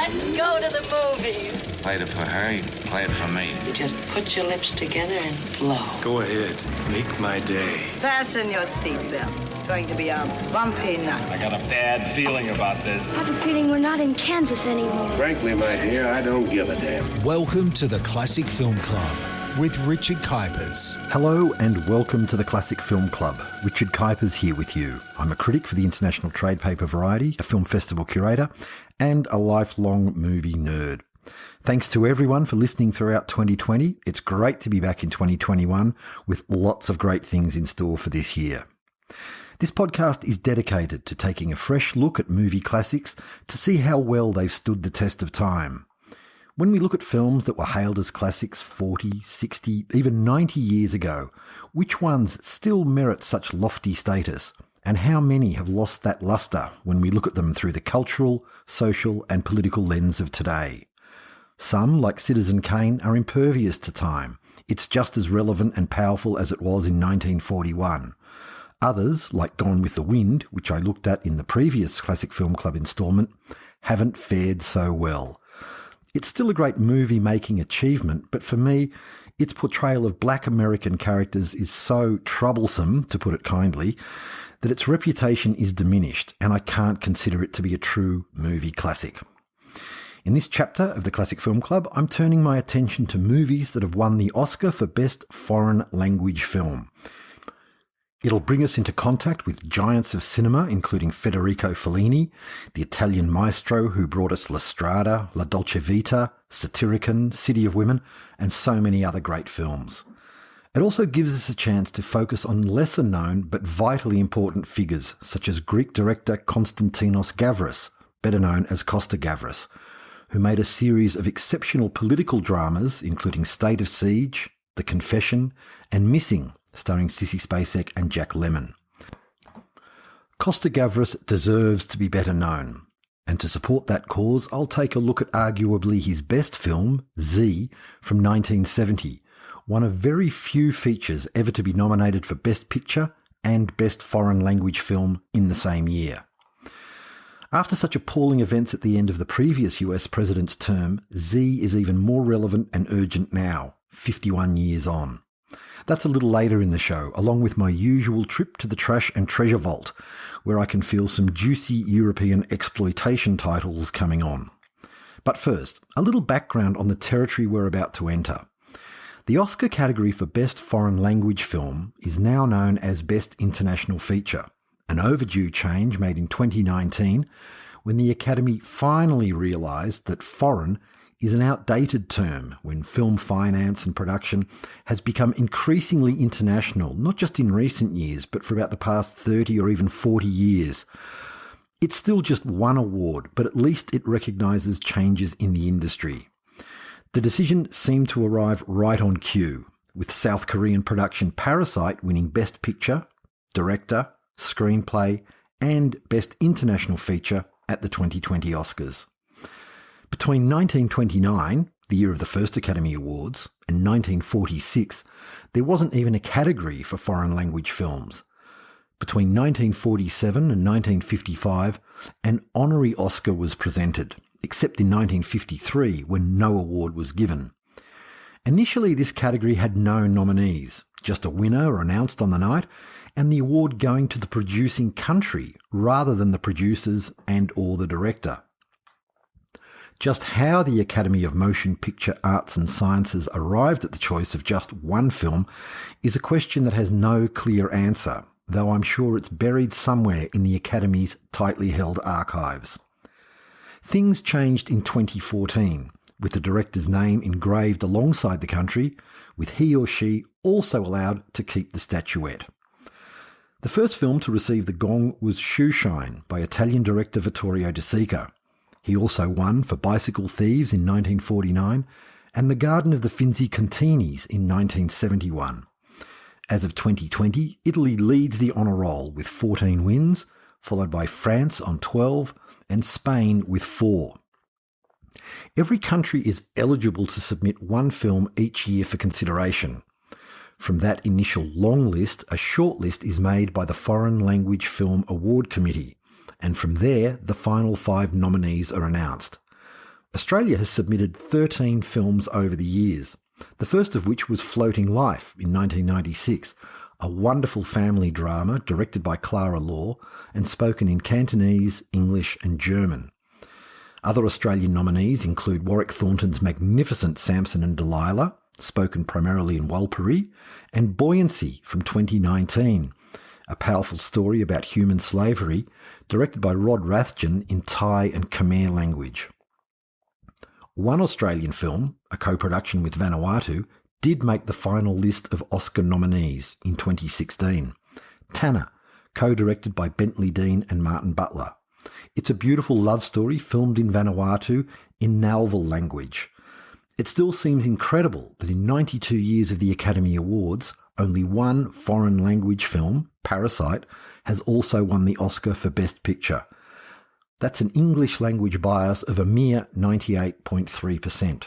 Let's go to the movies. Played it for her, you play it for me. You just put your lips together and blow. Go ahead. Make my day. Fasten your seatbelts. It's going to be a bumpy night. I got a bad feeling about this. I have a feeling we're not in Kansas anymore. Frankly, my dear, I don't give a damn. Welcome to the Classic Film Club with Richard Kuipers. Hello and welcome to the Classic Film Club. Richard Kuipers here with you. I'm a critic for the International Trade Paper Variety, a film festival curator, and a lifelong movie nerd. Thanks to everyone for listening throughout 2020. It's great to be back in 2021 with lots of great things in store for this year. This podcast is dedicated to taking a fresh look at movie classics to see how well they've stood the test of time. When we look at films that were hailed as classics 40, 60, even 90 years ago, which ones still merit such lofty status, and how many have lost that luster when we look at them through the cultural, social and political lens of today? Some, like Citizen Kane, are impervious to time. It's just as relevant and powerful as it was in 1941. Others, like Gone with the Wind, which I looked at in the previous Classic Film Club instalment, haven't fared so well. It's still a great movie-making achievement, but for me, its portrayal of black American characters is so troublesome, to put it kindly, that its reputation is diminished, and I can't consider it to be a true movie classic. In this chapter of the Classic Film Club, I'm turning my attention to movies that have won the Oscar for Best Foreign Language Film. It'll bring us into contact with giants of cinema, including Federico Fellini, the Italian maestro who brought us La Strada, La Dolce Vita, Satyricon, City of Women, and so many other great films. It also gives us a chance to focus on lesser known but vitally important figures, such as Greek director Costa-Gavras, better known as Costa-Gavras, who made a series of exceptional political dramas, including State of Siege, The Confession, and Missing, starring Sissy Spacek and Jack Lemmon. Costa-Gavras deserves to be better known, and to support that cause, I'll take a look at arguably his best film, Z, from 1970, one of very few features ever to be nominated for Best Picture and Best Foreign Language Film in the same year. After such appalling events at the end of the previous US president's term, Z is even more relevant and urgent now, 51 years on. That's a little later in the show, along with my usual trip to the trash and treasure vault, where I can feel some juicy European exploitation titles coming on. But first, a little background on the territory we're about to enter. The Oscar category for Best Foreign Language Film is now known as Best International Feature, an overdue change made in 2019 when the Academy finally realised that foreign is an outdated term when film finance and production has become increasingly international, not just in recent years, but for about the past 30 or even 40 years. It's still just one award, but at least it recognises changes in the industry. The decision seemed to arrive right on cue, with South Korean production Parasite winning Best Picture, Director, Screenplay, and Best International Feature at the 2020 Oscars. Between 1929, the year of the first Academy Awards, and 1946, there wasn't even a category for foreign language films. Between 1947 and 1955, an honorary Oscar was presented, except in 1953 when no award was given. Initially, this category had no nominees, just a winner announced on the night, and the award going to the producing country rather than the producers and or the director. Just how the Academy of Motion Picture Arts and Sciences arrived at the choice of just one film is a question that has no clear answer, though I'm sure it's buried somewhere in the Academy's tightly held archives. Things changed in 2014, with the director's name engraved alongside the country, with he or she also allowed to keep the statuette. The first film to receive the gong was Shoeshine by Italian director Vittorio De Sica. He also won for Bicycle Thieves in 1949 and The Garden of the Finzi Continis in 1971. As of 2020, Italy leads the honour roll with 14 wins, followed by France on 12 and Spain with 4. Every country is eligible to submit one film each year for consideration. From that initial long list, a short list is made by the Foreign Language Film Award Committee, and from there, the final 5 nominees are announced. Australia has submitted 13 films over the years, the first of which was Floating Life in 1996, a wonderful family drama directed by Clara Law and spoken in Cantonese, English and German. Other Australian nominees include Warwick Thornton's magnificent Samson and Delilah, spoken primarily in Walpuri, and Buoyancy from 2019, a powerful story about human slavery, directed by Rod Rathjen in Thai and Khmer language. One Australian film, a co-production with Vanuatu, did make the final list of Oscar nominees in 2016. Tanner, co-directed by Bentley Dean and Martin Butler. It's a beautiful love story filmed in Vanuatu in Nalval language. It still seems incredible that in 92 years of the Academy Awards, only one foreign language film, Parasite, has also won the Oscar for Best Picture. That's an English language bias of a mere 98.3%.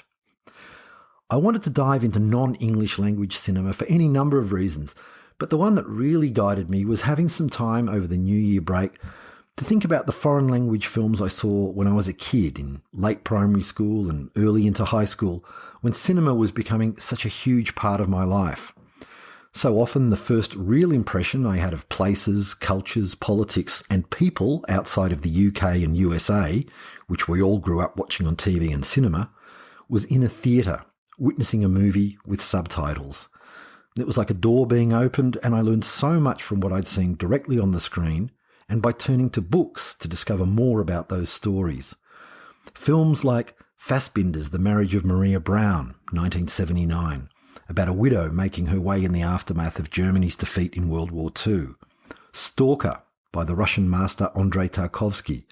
I wanted to dive into non-English language cinema for any number of reasons, but the one that really guided me was having some time over the New Year break to think about the foreign language films I saw when I was a kid in late primary school and early into high school, when cinema was becoming such a huge part of my life. So often the first real impression I had of places, cultures, politics and people outside of the UK and USA, which we all grew up watching on TV and cinema, was in a theatre, witnessing a movie with subtitles. It was like a door being opened, and I learned so much from what I'd seen directly on the screen and by turning to books to discover more about those stories. Films like Fassbinder's The Marriage of Maria Brown, 1979, about a widow making her way in the aftermath of Germany's defeat in World War II. Stalker by the Russian master Andrei Tarkovsky,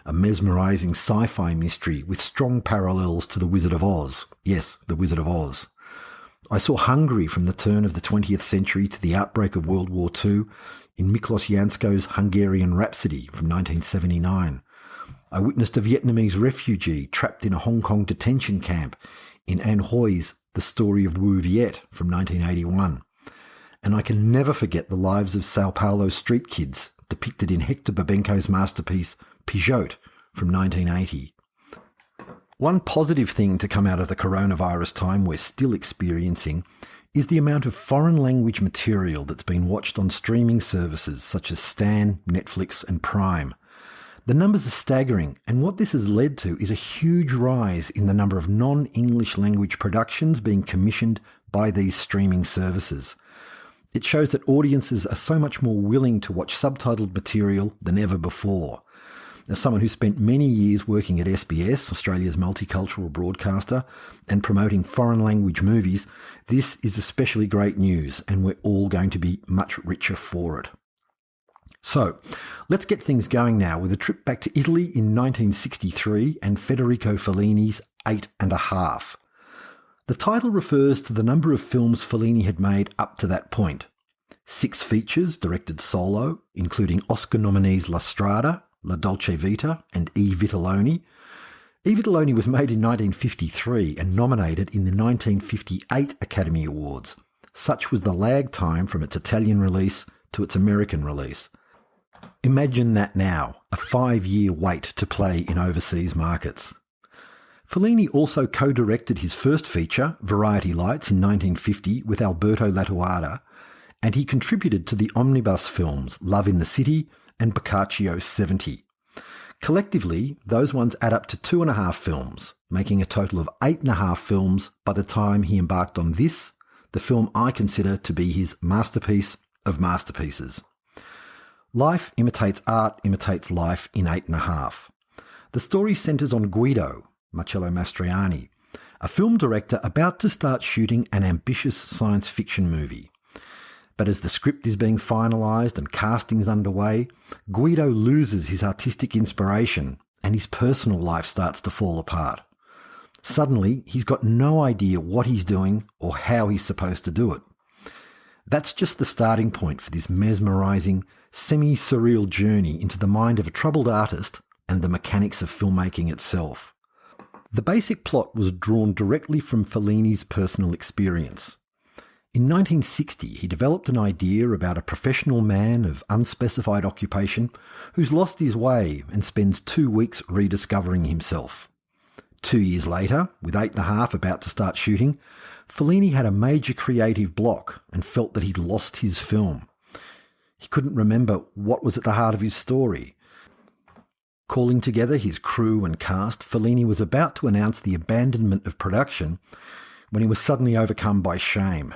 a mesmerising sci-fi mystery with strong parallels to The Wizard of Oz. Yes, The Wizard of Oz. I saw Hungary from the turn of the 20th century to the outbreak of World War II in Miklos Jansko's Hungarian Rhapsody from 1979. I witnessed a Vietnamese refugee trapped in a Hong Kong detention camp in An Hoi's The Story of Wu Viet from 1981. And I can never forget the lives of Sao Paulo street kids depicted in Hector Babenco's masterpiece Pijote from 1980. One positive thing to come out of the coronavirus time we're still experiencing is the amount of foreign language material that's been watched on streaming services such as Stan, Netflix and Prime. The numbers are staggering, and what this has led to is a huge rise in the number of non-English language productions being commissioned by these streaming services. It shows that audiences are so much more willing to watch subtitled material than ever before. As someone who spent many years working at SBS, Australia's multicultural broadcaster, and promoting foreign language movies, this is especially great news, and we're all going to be much richer for it. So, let's get things going now with a trip back to Italy in 1963 and Federico Fellini's 8½. The title refers to the number of films Fellini had made up to that point. 6 features directed solo, including Oscar nominees La Strada, La Dolce Vita and E. Vitelloni. E. Vitelloni was made in 1953 and nominated in the 1958 Academy Awards. Such was the lag time from its Italian release to its American release. Imagine that now, a 5-year wait to play in overseas markets. Fellini also co-directed his first feature, Variety Lights, in 1950 with Alberto Lattuada, and he contributed to the omnibus films Love in the City and Boccaccio 70. Collectively, those ones add up to 2.5 films, making a total of 8.5 films by the time he embarked on this, the film I consider to be his masterpiece of masterpieces. Life imitates art, imitates life in 8½. The story centres on Guido, Marcello Mastroianni, a film director about to start shooting an ambitious science fiction movie. But as the script is being finalised and casting's underway, Guido loses his artistic inspiration and his personal life starts to fall apart. Suddenly, he's got no idea what he's doing or how he's supposed to do it. That's just the starting point for this mesmerising, semi-surreal journey into the mind of a troubled artist and the mechanics of filmmaking itself. The basic plot was drawn directly from Fellini's personal experience. In 1960, he developed an idea about a professional man of unspecified occupation who's lost his way and spends 2 weeks rediscovering himself. 2 years later, with 8.5 about to start shooting, Fellini had a major creative block and felt that he'd lost his film. He couldn't remember what was at the heart of his story. Calling together his crew and cast, Fellini was about to announce the abandonment of production when he was suddenly overcome by shame.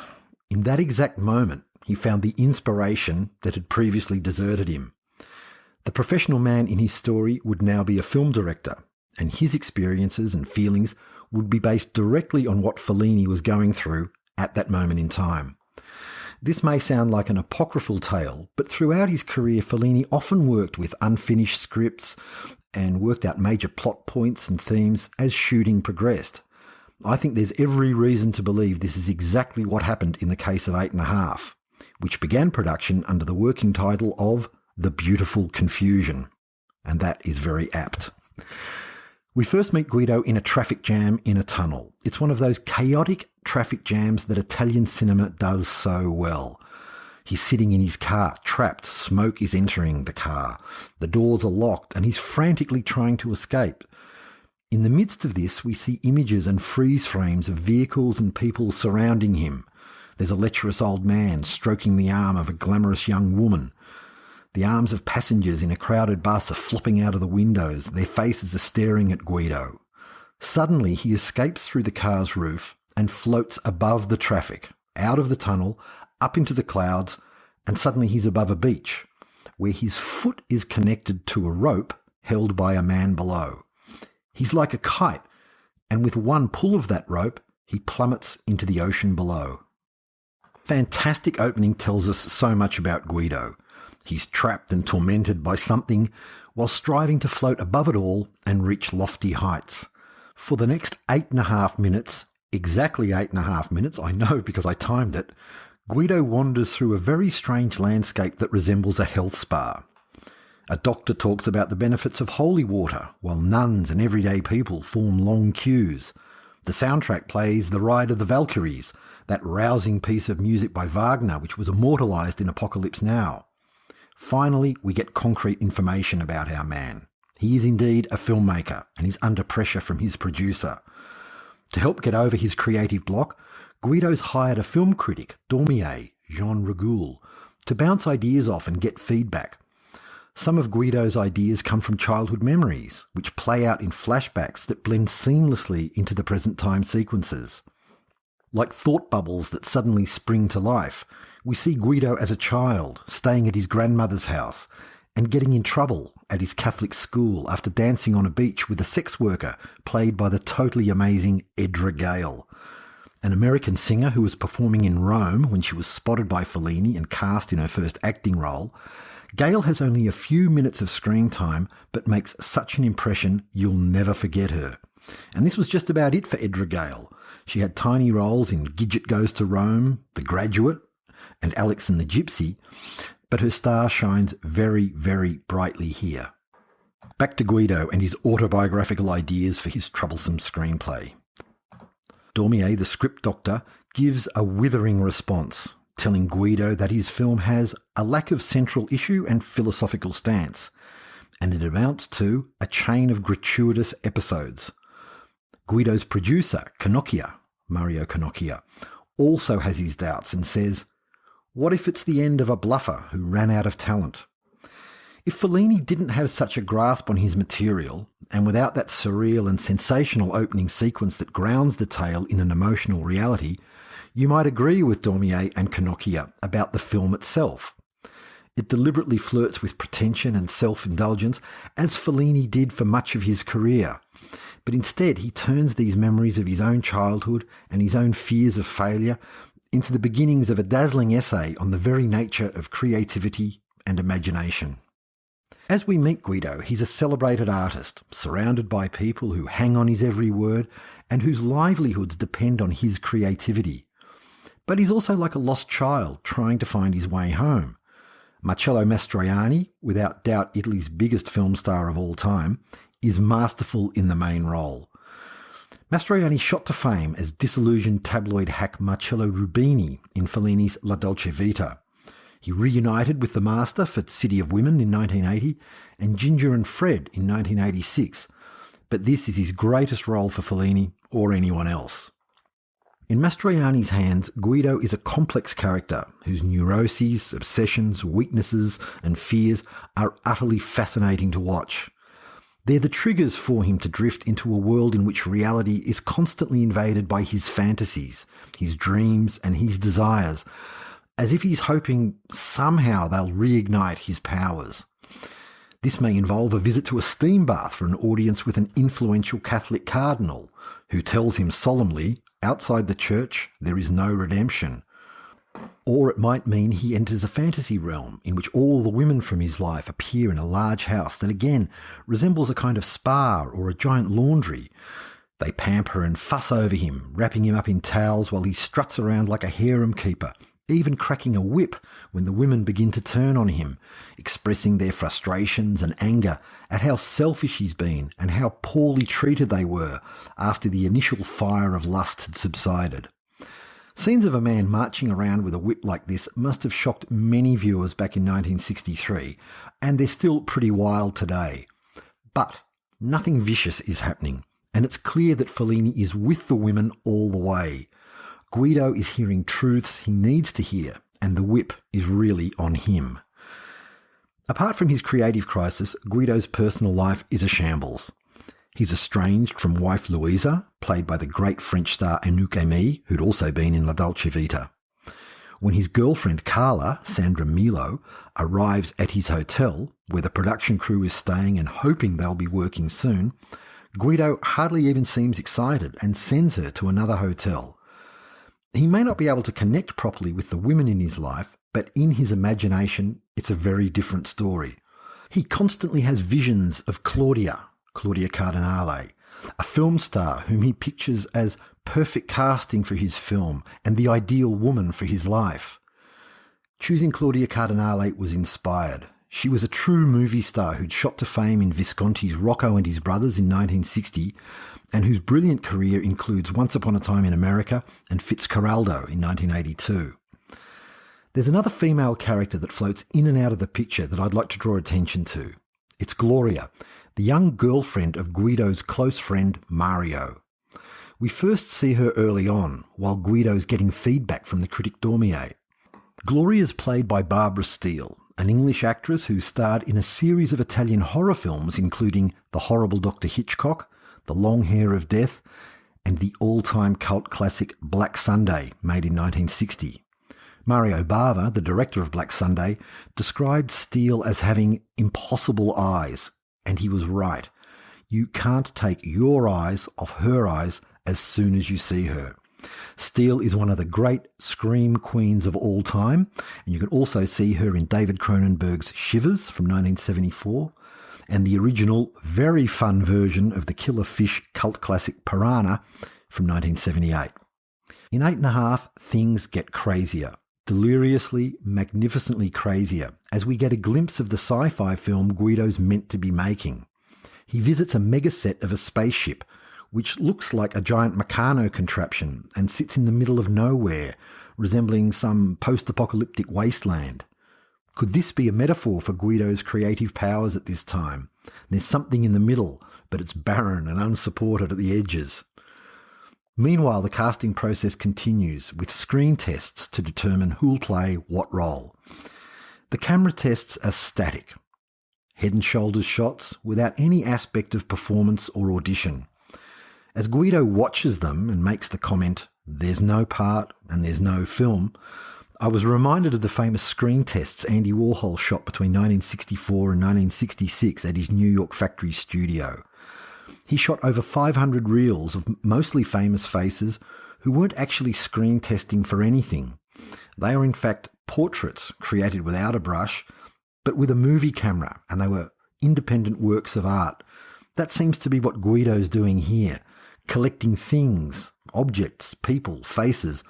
In that exact moment, he found the inspiration that had previously deserted him. The professional man in his story would now be a film director, and his experiences and feelings would be based directly on what Fellini was going through at that moment in time. This may sound like an apocryphal tale, but throughout his career, Fellini often worked with unfinished scripts and worked out major plot points and themes as shooting progressed. I think there's every reason to believe this is exactly what happened in the case of 8.5, which began production under the working title of The Beautiful Confusion. And that is very apt. We first meet Guido in a traffic jam in a tunnel. It's one of those chaotic traffic jams that Italian cinema does so well. He's sitting in his car, trapped. Smoke is entering the car. The doors are locked, and he's frantically trying to escape. In the midst of this, we see images and freeze frames of vehicles and people surrounding him. There's a lecherous old man stroking the arm of a glamorous young woman. The arms of passengers in a crowded bus are flopping out of the windows. Their faces are staring at Guido. Suddenly, he escapes through the car's roof and floats above the traffic, out of the tunnel, up into the clouds, and suddenly he's above a beach, where his foot is connected to a rope held by a man below. He's like a kite, and with one pull of that rope, he plummets into the ocean below. Fantastic opening tells us so much about Guido. He's trapped and tormented by something while striving to float above it all and reach lofty heights. For the next 8.5 minutes, exactly 8.5 minutes, I know because I timed it, Guido wanders through a very strange landscape that resembles a health spa. A doctor talks about the benefits of holy water, while nuns and everyday people form long queues. The soundtrack plays The Ride of the Valkyries, that rousing piece of music by Wagner which was immortalised in Apocalypse Now. Finally, we get concrete information about our man. He is indeed a filmmaker and is under pressure from his producer. To help get over his creative block, Guido's hired a film critic, Dormier, Jean Rigoul, to bounce ideas off and get feedback. Some of Guido's ideas come from childhood memories, which play out in flashbacks that blend seamlessly into the present time sequences. Like thought bubbles that suddenly spring to life, we see Guido as a child, staying at his grandmother's house and getting in trouble at his Catholic school after dancing on a beach with a sex worker played by the totally amazing Edra Gale. An American singer who was performing in Rome when she was spotted by Fellini and cast in her first acting role. Gale has only a few minutes of screen time but makes such an impression you'll never forget her. And this was just about it for Edra Gale. She had tiny roles in Gidget Goes to Rome, The Graduate, and Alex and the Gypsy, but her star shines very, very brightly here. Back to Guido and his autobiographical ideas for his troublesome screenplay. Dormier, the script doctor, gives a withering response, telling Guido that his film has a lack of central issue and philosophical stance, and it amounts to a chain of gratuitous episodes. Guido's producer, Mario Cannocchia, also has his doubts and says, "What if it's the end of a bluffer who ran out of talent?" If Fellini didn't have such a grasp on his material, and without that surreal and sensational opening sequence that grounds the tale in an emotional reality, you might agree with Dormier and Cannocchia about the film itself. It deliberately flirts with pretension and self-indulgence, as Fellini did for much of his career. But instead, he turns these memories of his own childhood and his own fears of failure into the beginnings of a dazzling essay on the very nature of creativity and imagination. As we meet Guido, he's a celebrated artist, surrounded by people who hang on his every word and whose livelihoods depend on his creativity. But he's also like a lost child trying to find his way home. Marcello Mastroianni, without doubt Italy's biggest film star of all time, is masterful in the main role. Mastroianni shot to fame as disillusioned tabloid hack Marcello Rubini in Fellini's La Dolce Vita. He reunited with the master for City of Women in 1980 and Ginger and Fred in 1986, but this is his greatest role for Fellini or anyone else. In Mastroianni's hands, Guido is a complex character whose neuroses, obsessions, weaknesses and fears are utterly fascinating to watch. They're the triggers for him to drift into a world in which reality is constantly invaded by his fantasies, his dreams and his desires, as if he's hoping somehow they'll reignite his powers. This may involve a visit to a steam bath for an audience with an influential Catholic cardinal who tells him solemnly, outside the church, there is no redemption. Or it might mean he enters a fantasy realm in which all the women from his life appear in a large house that again resembles a kind of spa or a giant laundry. They pamper and fuss over him, wrapping him up in towels while he struts around like a harem keeper, even cracking a whip when the women begin to turn on him, expressing their frustrations and anger at how selfish he's been and how poorly treated they were after the initial fire of lust had subsided. Scenes of a man marching around with a whip like this must have shocked many viewers back in 1963, and they're still pretty wild today. But nothing vicious is happening, and it's clear that Fellini is with the women all the way. Guido is hearing truths he needs to hear, and the whip is really on him. Apart from his creative crisis, Guido's personal life is a shambles. He's estranged from wife Louisa, played by the great French star Anouk, who'd also been in La Dolce Vita. When his girlfriend Carla, Sandra Milo, arrives at his hotel, where the production crew is staying and hoping they'll be working soon, Guido hardly even seems excited and sends her to another hotel. He may not be able to connect properly with the women in his life, but in his imagination, it's a very different story. He constantly has visions of Claudia Cardinale, a film star whom he pictures as perfect casting for his film and the ideal woman for his life. Choosing Claudia Cardinale was inspired. She was a true movie star who'd shot to fame in Visconti's Rocco and His Brothers in 1960, and whose brilliant career includes Once Upon a Time in America and Fitzcarraldo in 1982. There's another female character that floats in and out of the picture that I'd like to draw attention to. It's Gloria, the young girlfriend of Guido's close friend Mario. We first see her early on, while Guido's getting feedback from the critic Dormier. Gloria's played by Barbara Steele, an English actress who starred in a series of Italian horror films including The Horrible Dr. Hitchcock, The Long Hair of Death, and the all-time cult classic Black Sunday, made in 1960. Mario Bava, the director of Black Sunday, described Steele as having impossible eyes, and he was right. You can't take your eyes off her eyes as soon as you see her. Steele is one of the great scream queens of all time, and you can also see her in David Cronenberg's Shivers from 1974, and the original, very fun version of the killer fish cult classic Piranha from 1978. In 8½, things get crazier. Deliriously, magnificently crazier, as we get a glimpse of the sci-fi film Guido's meant to be making. He visits a mega set of a spaceship, which looks like a giant Meccano contraption and sits in the middle of nowhere, resembling some post-apocalyptic wasteland. Could this be a metaphor for Guido's creative powers at this time? There's something in the middle, but it's barren and unsupported at the edges. Meanwhile, the casting process continues with screen tests to determine who'll play what role. The camera tests are static, head and shoulders shots without any aspect of performance or audition. As Guido watches them and makes the comment, "There's no part and there's no film," I was reminded of the famous screen tests Andy Warhol shot between 1964 and 1966 at his New York factory studio. He shot over 500 reels of mostly famous faces who weren't actually screen testing for anything. They are in fact portraits created without a brush, but with a movie camera, and they were independent works of art. That seems to be what Guido's doing here, collecting things, objects, people, faces,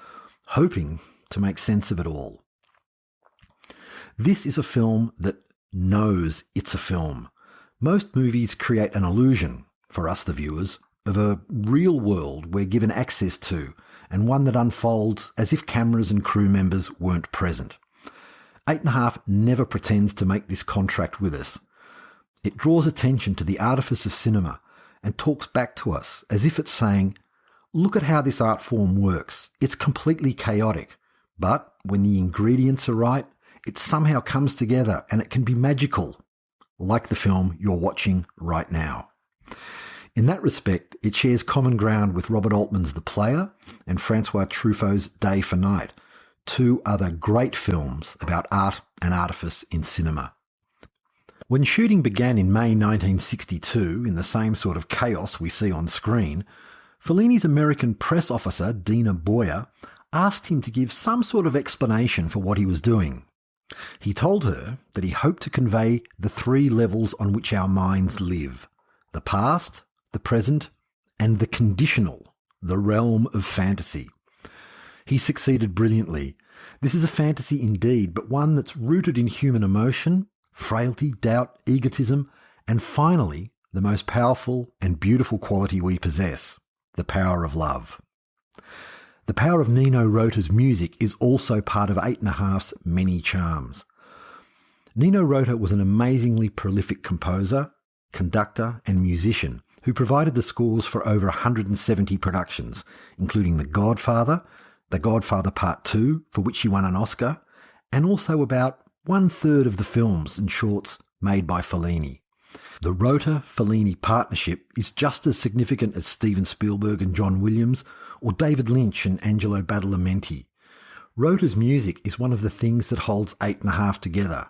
hoping to make sense of it all. This is a film that knows it's a film. Most movies create an illusion, for us the viewers, of a real world we're given access to, and one that unfolds as if cameras and crew members weren't present. 8½, never pretends to make this contract with us. It draws attention to the artifice of cinema and talks back to us as if it's saying, look at how this art form works. It's completely chaotic, but when the ingredients are right, it somehow comes together and it can be magical, like the film you're watching right now. In that respect, it shares common ground with Robert Altman's The Player and Francois Truffaut's Day for Night, two other great films about art and artifice in cinema. When shooting began in May 1962, in the same sort of chaos we see on screen, Fellini's American press officer, Dina Boyer, asked him to give some sort of explanation for what he was doing. He told her that he hoped to convey the three levels on which our minds live: the past, the present, and the conditional, the realm of fantasy. He succeeded brilliantly. This is a fantasy indeed, but one that's rooted in human emotion, frailty, doubt, egotism, and finally, the most powerful and beautiful quality we possess, the power of love. The power of Nino Rota's music is also part of 8½'s many charms. Nino Rota was an amazingly prolific composer, conductor, and musician who provided the scores for over 170 productions, including The Godfather Part 2, for which he won an Oscar, and also about 1/3 of the films and shorts made by Fellini. The Rota-Fellini partnership is just as significant as Steven Spielberg and John Williams, or David Lynch and Angelo Badalamenti. Rota's music is one of the things that holds 8½ together,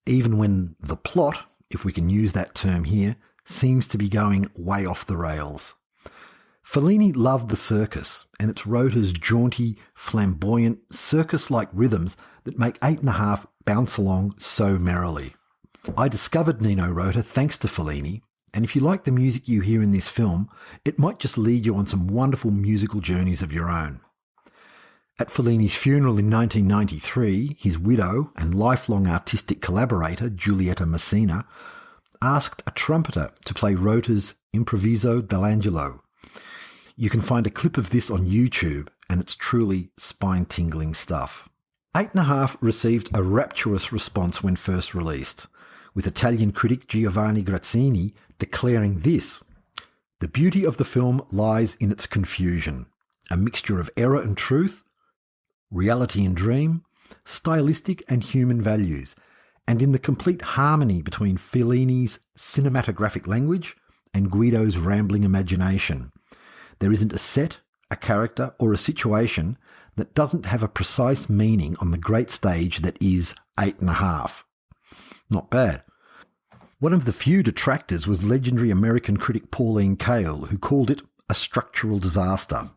even when the plot, if we can use that term here, seems to be going way off the rails. Fellini loved the circus, and it's Rota's jaunty, flamboyant, circus-like rhythms that make 8½ bounce along so merrily. I discovered Nino Rota thanks to Fellini, and if you like the music you hear in this film, it might just lead you on some wonderful musical journeys of your own. At Fellini's funeral in 1993, his widow and lifelong artistic collaborator, Giulietta Messina, asked a trumpeter to play Rota's Improviso dell'Angelo. You can find a clip of this on YouTube, and it's truly spine-tingling stuff. 8½ received a rapturous response when first released, with Italian critic Giovanni Grazzini declaring this: "The beauty of the film lies in its confusion, a mixture of error and truth, reality and dream, stylistic and human values, and in the complete harmony between Fellini's cinematographic language and Guido's rambling imagination. There isn't a set, a character, or a situation that doesn't have a precise meaning on the great stage that is 8½. Not bad. One of the few detractors was legendary American critic Pauline Kael, who called it a structural disaster.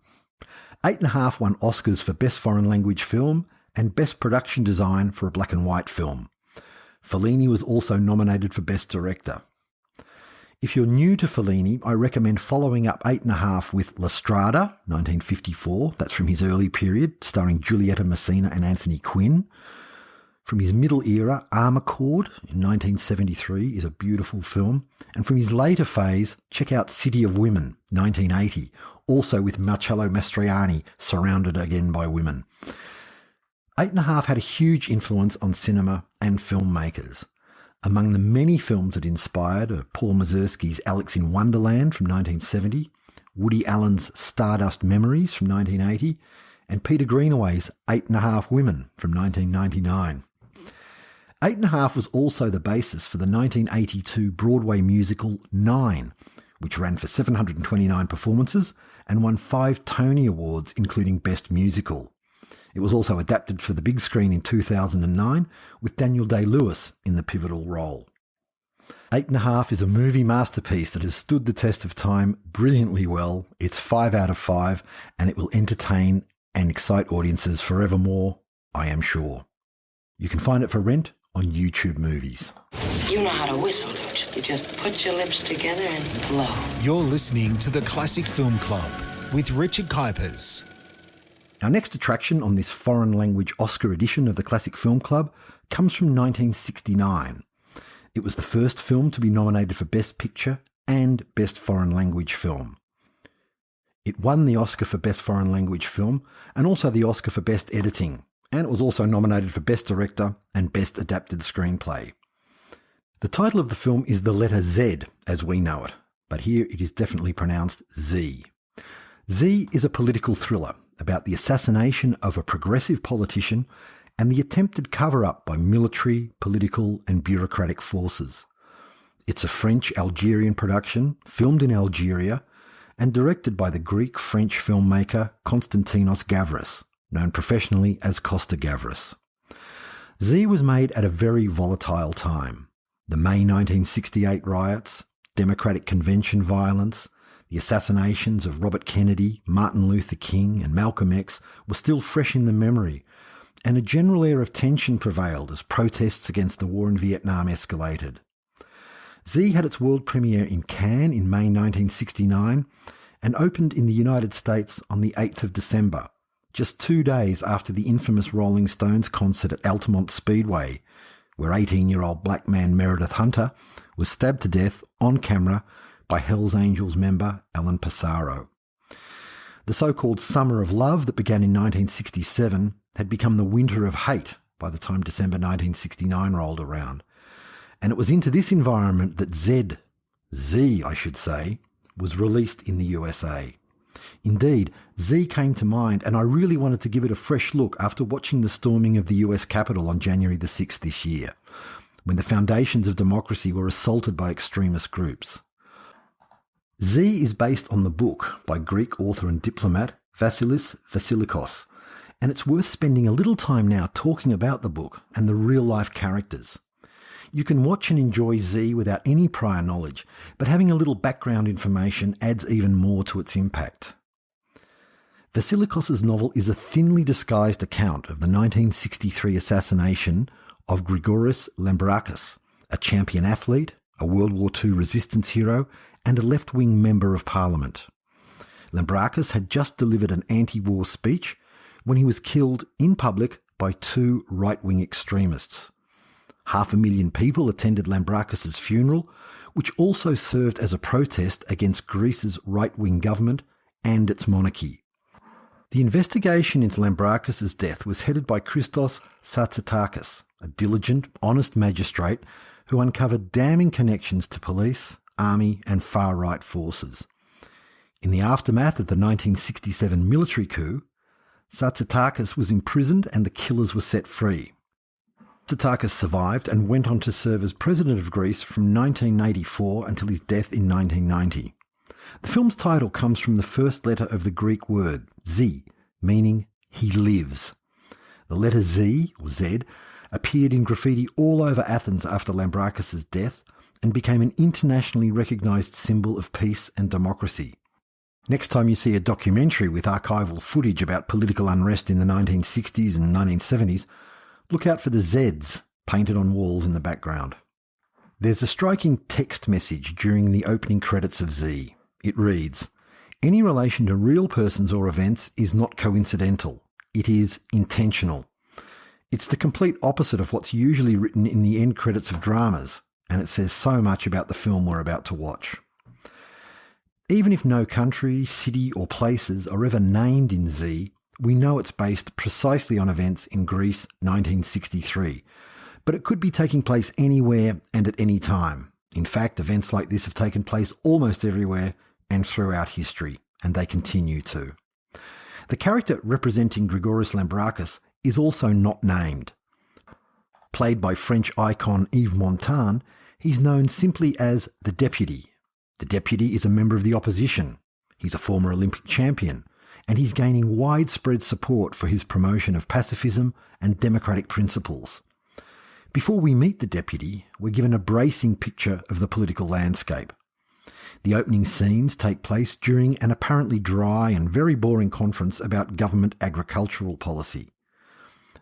8½, won Oscars for Best Foreign Language Film and Best Production Design for a Black and White Film. Fellini was also nominated for Best Director. If you're new to Fellini, I recommend following up 8½, with La Strada, 1954, that's from his early period, starring Giulietta Messina and Anthony Quinn. From his middle era, Armourcord in 1973 is a beautiful film. And from his later phase, check out City of Women, 1980, also with Marcello Mastroianni, surrounded again by women. 8½, had a huge influence on cinema and filmmakers. Among the many films it inspired are Paul Mazursky's Alex in Wonderland from 1970, Woody Allen's Stardust Memories from 1980, and Peter Greenaway's 8½ Women from 1999. 8½ was also the basis for the 1982 Broadway musical 9, which ran for 729 performances and won 5 Tony Awards, including Best Musical. It was also adapted for the big screen in 2009, with Daniel Day-Lewis in the pivotal role. 8½ is a movie masterpiece that has stood the test of time brilliantly well. It's 5 out of 5, and it will entertain and excite audiences forevermore, I am sure. You can find it for rent on YouTube Movies. You know how to whistle, don't you? You just put your lips together and blow. You're listening to the Classic Film Club with Richard Kuipers. Our next attraction on this foreign language Oscar edition of the Classic Film Club comes from 1969. It was the first film to be nominated for Best Picture and Best Foreign Language Film. It won the Oscar for Best Foreign Language Film and also the Oscar for Best Editing, and it was also nominated for Best Director and Best Adapted Screenplay. The title of the film is the letter Z, as we know it, but here it is definitely pronounced Z. Z is a political thriller about the assassination of a progressive politician and the attempted cover-up by military, political and bureaucratic forces. It's a French-Algerian production, filmed in Algeria, and directed by the Greek-French filmmaker Costa-Gavras, known professionally as Costa-Gavras. Z was made at a very volatile time. The May 1968 riots, Democratic Convention violence, the assassinations of Robert Kennedy, Martin Luther King and Malcolm X were still fresh in the memory, and a general air of tension prevailed as protests against the war in Vietnam escalated. Z had its world premiere in Cannes in May 1969 and opened in the United States on the 8th of December, just 2 days after the infamous Rolling Stones concert at Altamont Speedway, where 18-year-old black man Meredith Hunter was stabbed to death on camera by Hells Angels member Alan Passaro. The so-called Summer of Love that began in 1967 had become the Winter of Hate by the time December 1969 rolled around. And it was into this environment that Z, was released in the USA. Indeed, Z came to mind, and I really wanted to give it a fresh look after watching the storming of the US Capitol on January the 6th this year, when the foundations of democracy were assaulted by extremist groups. Z is based on the book by Greek author and diplomat Vasilis Vasilikos, and it's worth spending a little time now talking about the book and the real-life characters. You can watch and enjoy Z without any prior knowledge, but having a little background information adds even more to its impact. Vasilikos' novel is a thinly disguised account of the 1963 assassination of Grigoris Lambrakis, a champion athlete, a World War II resistance hero, and a left-wing member of parliament. Lambrakis had just delivered an anti-war speech when he was killed in public by 2 right-wing extremists. 500,000 people attended Lambrakis' funeral, which also served as a protest against Greece's right-wing government and its monarchy. The investigation into Lambrakis' death was headed by Christos Tsatsitakis, a diligent, honest magistrate who uncovered damning connections to police, army and far-right forces. In the aftermath of the 1967 military coup, Tsatsitakis was imprisoned and the killers were set free. Tsatsitakis survived and went on to serve as president of Greece from 1984 until his death in 1990. The film's title comes from the first letter of the Greek word, Z, meaning he lives. The letter Z, or Z, appeared in graffiti all over Athens after Lambrakis' death and became an internationally recognised symbol of peace and democracy. Next time you see a documentary with archival footage about political unrest in the 1960s and 1970s, look out for the Zs painted on walls in the background. There's a striking text message during the opening credits of Z. It reads, "Any relation to real persons or events is not coincidental. It is intentional." It's the complete opposite of what's usually written in the end credits of dramas, and it says so much about the film we're about to watch. Even if no country, city or places are ever named in Z, we know it's based precisely on events in Greece 1963, but it could be taking place anywhere and at any time. In fact, events like this have taken place almost everywhere and throughout history, and they continue to. The character representing Grigoris Lambrakis is also not named. Played by French icon Yves Montand, he's known simply as the Deputy. The Deputy is a member of the opposition. He's a former Olympic champion, and he's gaining widespread support for his promotion of pacifism and democratic principles. Before we meet the Deputy, we're given a bracing picture of the political landscape. The opening scenes take place during an apparently dry and very boring conference about government agricultural policy.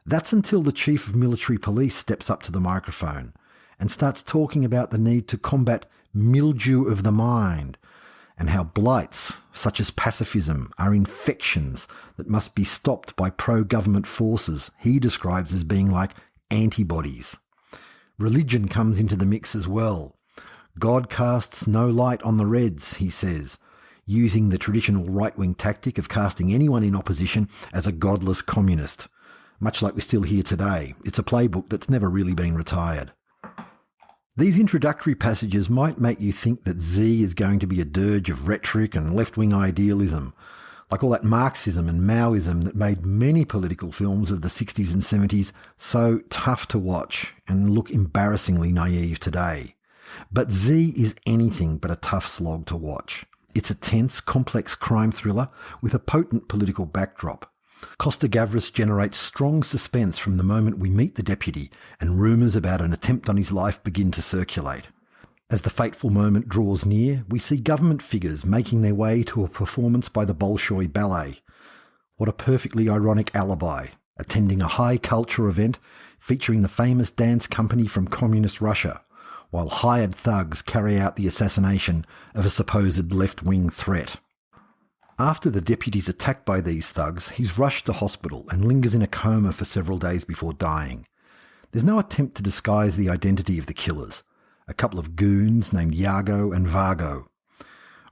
That's until the Chief of Military Police steps up to the microphone and starts talking about the need to combat mildew of the mind and how blights, such as pacifism, are infections that must be stopped by pro-government forces he describes as being like antibodies. Religion comes into the mix as well. God casts no light on the Reds, he says, using the traditional right-wing tactic of casting anyone in opposition as a godless communist. Much like we still hear today, it's a playbook that's never really been retired. These introductory passages might make you think that Z is going to be a dirge of rhetoric and left-wing idealism, like all that Marxism and Maoism that made many political films of the 60s and 70s so tough to watch and look embarrassingly naive today. But Z is anything but a tough slog to watch. It's a tense, complex crime thriller with a potent political backdrop. Costa-Gavras generates strong suspense from the moment we meet the deputy and rumours about an attempt on his life begin to circulate. As the fateful moment draws near, we see government figures making their way to a performance by the Bolshoi Ballet. What a perfectly ironic alibi, attending a high culture event featuring the famous dance company from communist Russia, while hired thugs carry out the assassination of a supposed left-wing threat. After the deputy's attacked by these thugs, he's rushed to hospital and lingers in a coma for several days before dying. There's no attempt to disguise the identity of the killers, a couple of goons named Yago and Vargo.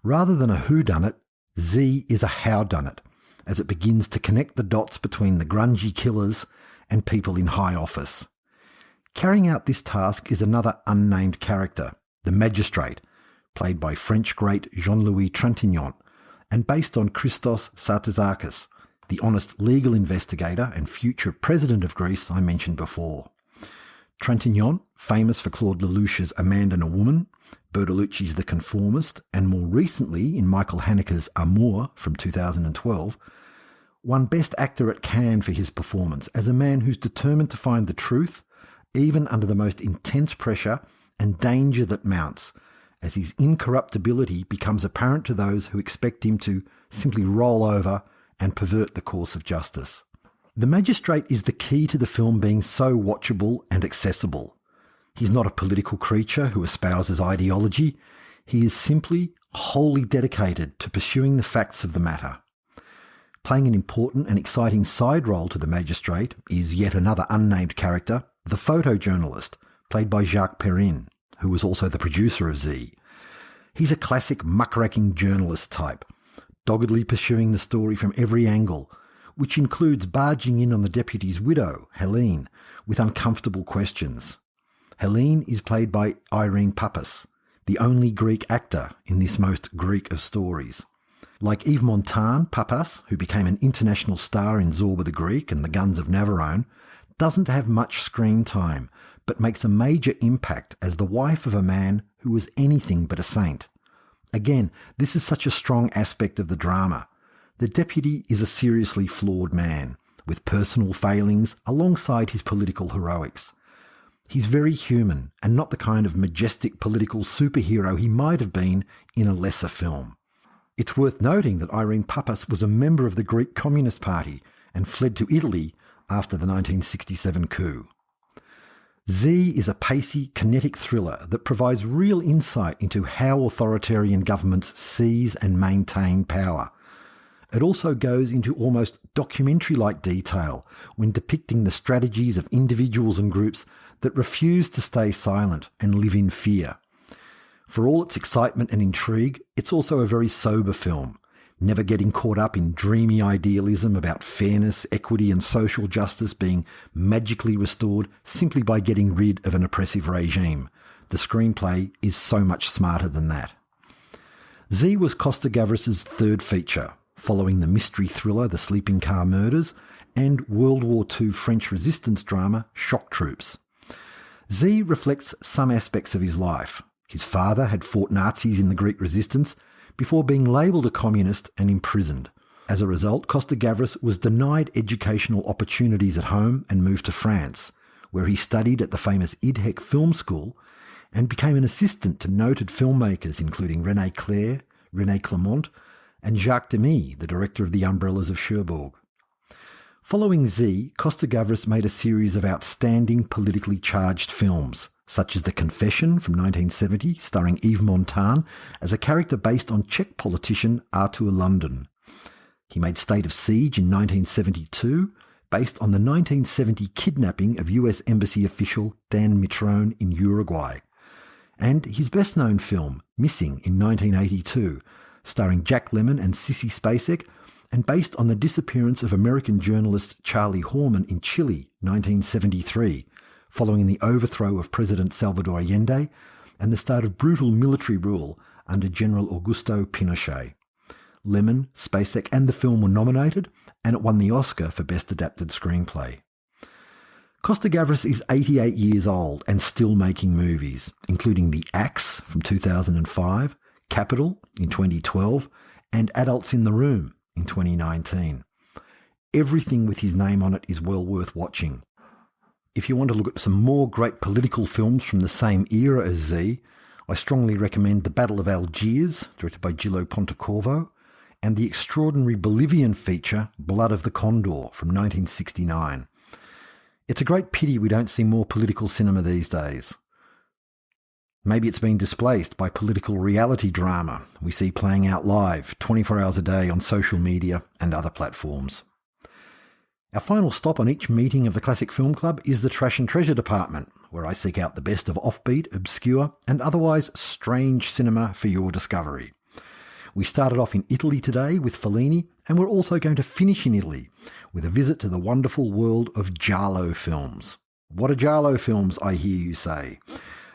Rather than a whodunit, Z is a howdunit, as it begins to connect the dots between the grungy killers and people in high office. Carrying out this task is another unnamed character, the magistrate, played by French great Jean-Louis Trintignant, and based on Christos Sartazakis, the honest legal investigator and future president of Greece I mentioned before. Trintignant, famous for Claude Lelouch's A Man and a Woman, Bertolucci's The Conformist, and more recently in Michael Haneke's Amour from 2012, won Best Actor at Cannes for his performance as a man who's determined to find the truth, even under the most intense pressure and danger that mounts, as his incorruptibility becomes apparent to those who expect him to simply roll over and pervert the course of justice. The magistrate is the key to the film being so watchable and accessible. He's not a political creature who espouses ideology. He is simply wholly dedicated to pursuing the facts of the matter. Playing an important and exciting side role to the magistrate is yet another unnamed character, the photojournalist, played by Jacques Perrin, who was also the producer of Z. He's a classic muckraking journalist type, doggedly pursuing the story from every angle, which includes barging in on the deputy's widow, Helene, with uncomfortable questions. Helene is played by Irene Papas, the only Greek actor in this most Greek of stories. Like Yves Montand, Papas, who became an international star in Zorba the Greek and The Guns of Navarone, doesn't have much screen time, but makes a major impact as the wife of a man who was anything but a saint. Again, this is such a strong aspect of the drama. The deputy is a seriously flawed man, with personal failings alongside his political heroics. He's very human and not the kind of majestic political superhero he might have been in a lesser film. It's worth noting that Irene Papas was a member of the Greek Communist Party and fled to Italy after the 1967 coup. Z is a pacey, kinetic thriller that provides real insight into how authoritarian governments seize and maintain power. It also goes into almost documentary-like detail when depicting the strategies of individuals and groups that refuse to stay silent and live in fear. For all its excitement and intrigue, it's also a very sober film, never getting caught up in dreamy idealism about fairness, equity and social justice being magically restored simply by getting rid of an oppressive regime. The screenplay is so much smarter than that. Z was Costa-Gavras' third feature, following the mystery thriller The Sleeping Car Murders and World War II French resistance drama Shock Troops. Z reflects some aspects of his life. His father had fought Nazis in the Greek resistance before being labelled a communist and imprisoned. As a result, Costa-Gavras was denied educational opportunities at home and moved to France, where he studied at the famous IDHEC Film School and became an assistant to noted filmmakers including René Clair, René Clement, and Jacques Demy, the director of The Umbrellas of Cherbourg. Following Z, Costa-Gavras made a series of outstanding politically charged films, such as The Confession from 1970, starring Yves Montand as a character based on Czech politician Artur London. He made State of Siege in 1972, based on the 1970 kidnapping of US Embassy official Dan Mitrone in Uruguay. And his best-known film, Missing, in 1982, starring Jack Lemmon and Sissy Spacek, and based on the disappearance of American journalist Charlie Horman in Chile, 1973, following the overthrow of President Salvador Allende and the start of brutal military rule under General Augusto Pinochet. Lemon, Spacek and the film were nominated, and it won the Oscar for Best Adapted Screenplay. Costa-Gavras is 88 years old and still making movies, including The Axe from 2005, Capital in 2012, and Adults in the Room in 2019. Everything with his name on it is well worth watching. If you want to look at some more great political films from the same era as Z, I strongly recommend The Battle of Algiers, directed by Gillo Pontecorvo, and the extraordinary Bolivian feature Blood of the Condor from 1969. It's a great pity we don't see more political cinema these days. Maybe it's been displaced by political reality drama we see playing out live 24 hours a day on social media and other platforms. Our final stop on each meeting of the Classic Film Club is the Trash and Treasure department, where I seek out the best of offbeat, obscure and otherwise strange cinema for your discovery. We started off in Italy today with Fellini, and we're also going to finish in Italy with a visit to the wonderful world of giallo films. What are giallo films, I hear you say?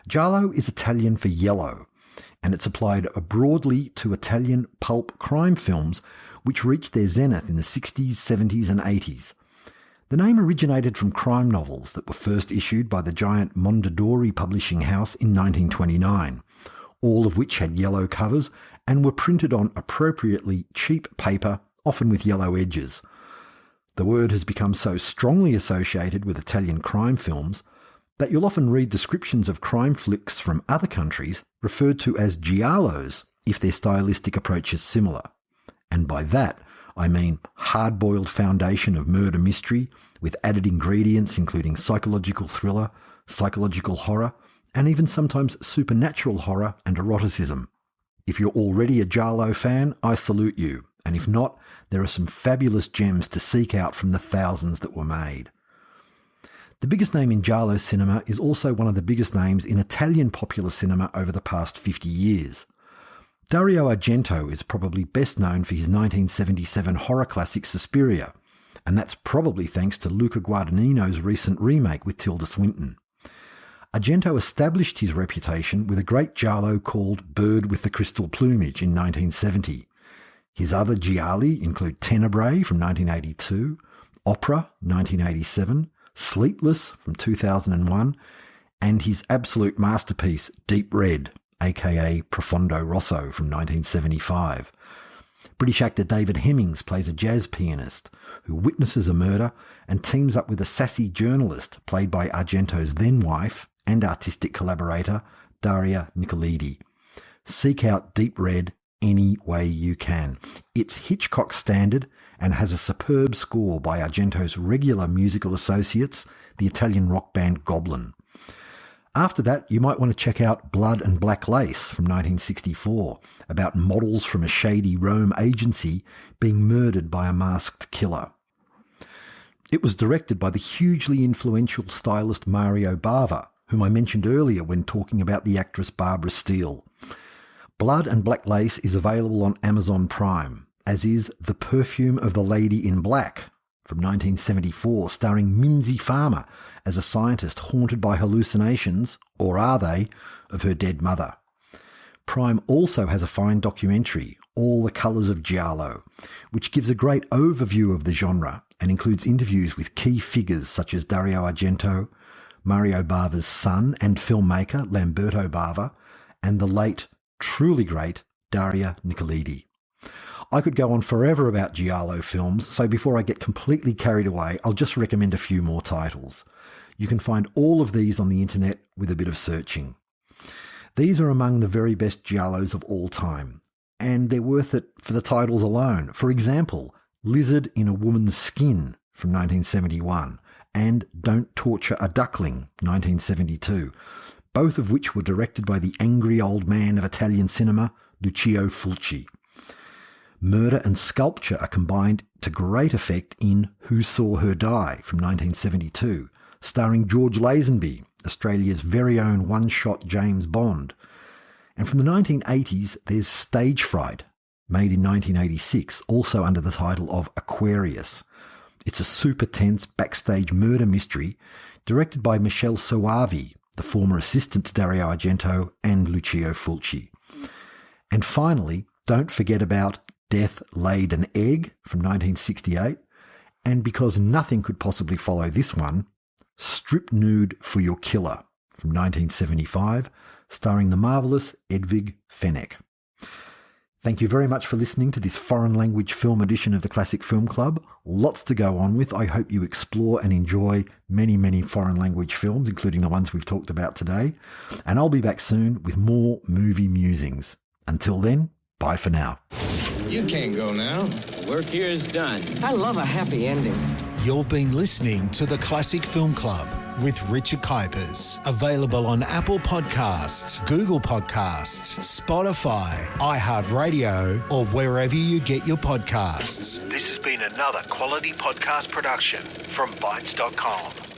Giallo is Italian for yellow, and it's applied broadly to Italian pulp crime films which reached their zenith in the 60s, 70s and 80s. The name originated from crime novels that were first issued by the giant Mondadori publishing house in 1929, all of which had yellow covers and were printed on appropriately cheap paper, often with yellow edges. The word has become so strongly associated with Italian crime films that you'll often read descriptions of crime flicks from other countries referred to as giallos if their stylistic approach is similar. And by that, I mean hard-boiled foundation of murder mystery with added ingredients including psychological thriller, psychological horror, and even sometimes supernatural horror and eroticism. If you're already a giallo fan, I salute you, and if not, there are some fabulous gems to seek out from the thousands that were made. The biggest name in giallo cinema is also one of the biggest names in Italian popular cinema over the past 50 years. Dario Argento is probably best known for his 1977 horror classic Suspiria, and that's probably thanks to Luca Guadagnino's recent remake with Tilda Swinton. Argento established his reputation with a great giallo called Bird with the Crystal Plumage in 1970. His other gialli include Tenebrae from 1982, Opera 1987, Sleepless from 2001, and his absolute masterpiece Deep Red, aka Profondo Rosso from 1975. British actor David Hemmings plays a jazz pianist who witnesses a murder and teams up with a sassy journalist played by Argento's then-wife and artistic collaborator Daria Nicolidi. Seek out Deep Red any way you can. It's Hitchcock standard and has a superb score by Argento's regular musical associates, the Italian rock band Goblin. After that, you might want to check out Blood and Black Lace from 1964, about models from a shady Rome agency being murdered by a masked killer. It was directed by the hugely influential stylist Mario Bava, whom I mentioned earlier when talking about the actress Barbara Steele. Blood and Black Lace is available on Amazon Prime, as is The Perfume of the Lady in Black from 1974, starring Mimsy Farmer as a scientist haunted by hallucinations, or are they, of her dead mother. Prime also has a fine documentary, All the Colours of Giallo, which gives a great overview of the genre and includes interviews with key figures such as Dario Argento, Mario Bava's son and filmmaker Lamberto Bava, and the late, truly great Daria Nicolidi. I could go on forever about giallo films, so before I get completely carried away, I'll just recommend a few more titles. You can find all of these on the internet with a bit of searching. These are among the very best giallos of all time, and they're worth it for the titles alone. For example, Lizard in a Woman's Skin from 1971 and Don't Torture a Duckling, 1972, both of which were directed by the angry old man of Italian cinema, Lucio Fulci. Murder and sculpture are combined to great effect in Who Saw Her Die from 1972, starring George Lazenby, Australia's very own one-shot James Bond. And from the 1980s, there's Stage Fright, made in 1986, also under the title of Aquarius. It's a super tense backstage murder mystery directed by Michele Soavi, the former assistant to Dario Argento and Lucio Fulci. And finally, don't forget about Death Laid an Egg from 1968, and because nothing could possibly follow this one, Strip Nude for Your Killer from 1975, starring the marvellous Edvig Fenech. Thank you very much for listening to this foreign language film edition of the Classic Film Club. Lots to go on with. I hope you explore and enjoy many, many foreign language films, including the ones we've talked about today. And I'll be back soon with more movie musings. Until then, bye for now. You can't go now. Work here is done. I love a happy ending. You've been listening to the Classic Film Club with Richard Kuipers. Available on Apple Podcasts, Google Podcasts, Spotify, iHeartRadio, or wherever you get your podcasts. This has been another quality podcast production from Bytes.com.